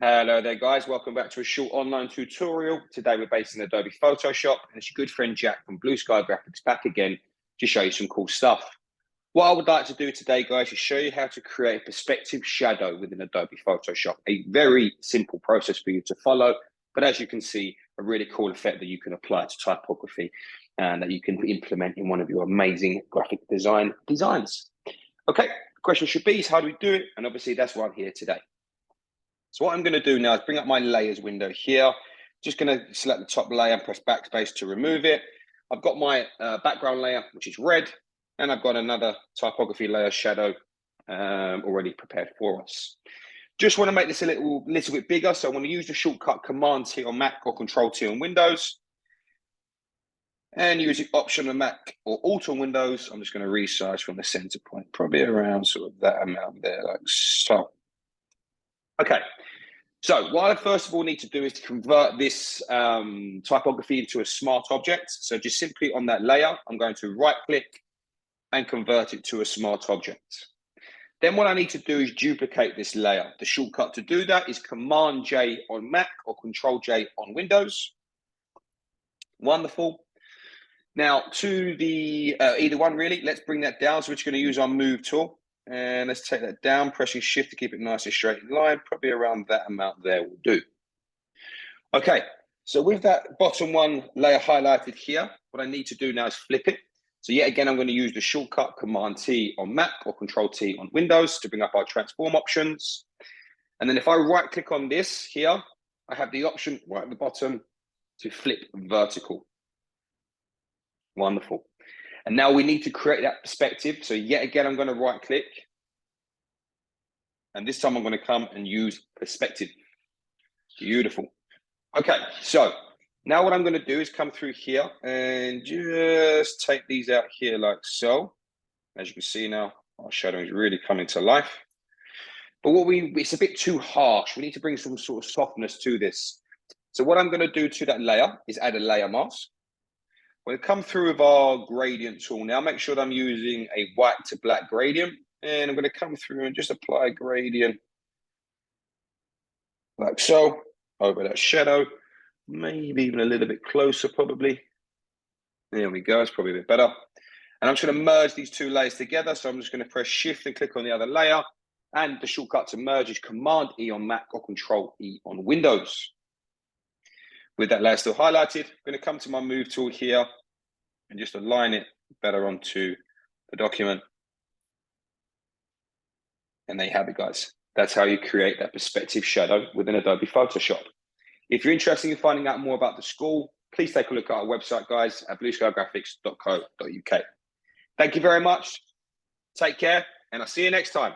Hello there guys, welcome back to a short online tutorial. Today we're based in Adobe Photoshop and it's your good friend Jack from Blue Sky Graphics back again to show you some cool stuff. What I would like to do today guys is show you how to create a perspective shadow within Adobe Photoshop. A very simple process for you to follow, but as you can see, a really cool effect that you can apply to typography and that you can implement in one of your amazing graphic designs. Okay, the question should be is how do we do it? And obviously that's why I'm here today. So what I'm going to do now is bring up my layers window here. Just going to select the top layer and press backspace to remove it. I've got my background layer, which is red, and I've got another typography layer shadow already prepared for us. Just want to make this a little bit bigger. So I want to use the shortcut Command T on Mac or Control T on Windows. And use the Option on Mac or Alt on Windows. I'm just going to resize from the center point, probably around sort of that amount there, like so. Okay. So what I first of all need to do is to convert this typography into a smart object. So just simply on that layer, I'm going to right click and convert it to a smart object. Then what I need to do is duplicate this layer. The shortcut to do that is Command J on Mac or Control J on Windows. Wonderful. Now to the either one really, let's bring that down. So we're just going to use our move tool. And let's take that down, pressing shift to keep it nice and straight in line, probably around that amount there will do. Okay, so with that bottom one layer highlighted here, what I need to do now is flip it. So yet again, I'm going to use the shortcut Command T on Mac or Control T on Windows to bring up our transform options. And then if I right click on this here, I have the option right at the bottom to flip vertical. Wonderful. And now we need to create that perspective. So yet again, I'm going to right click. And this time I'm going to come and use perspective. Beautiful. Okay, so now what I'm going to do is come through here and just take these out here like so. As you can see now, our shadow is really coming to life. But it's a bit too harsh. We need to bring some sort of softness to this. So what I'm going to do to that layer is add a layer mask. We'll come through with our gradient tool now. Make sure that I'm using a white to black gradient. And I'm going to come through and just apply a gradient like so over that shadow. Maybe even a little bit closer probably. There we go. It's probably a bit better. And I'm just going to merge these two layers together. So I'm just going to press shift and click on the other layer. And the shortcut to merge is Command E on Mac or Control E on Windows. With that layer still highlighted, I'm going to come to my move tool here and just align it better onto the document. And there you have it, guys. That's how you create that perspective shadow within Adobe Photoshop. If you're interested in finding out more about the school, please take a look at our website, guys, at blueskygraphics.co.uk. Thank you very much. Take care, and I'll see you next time.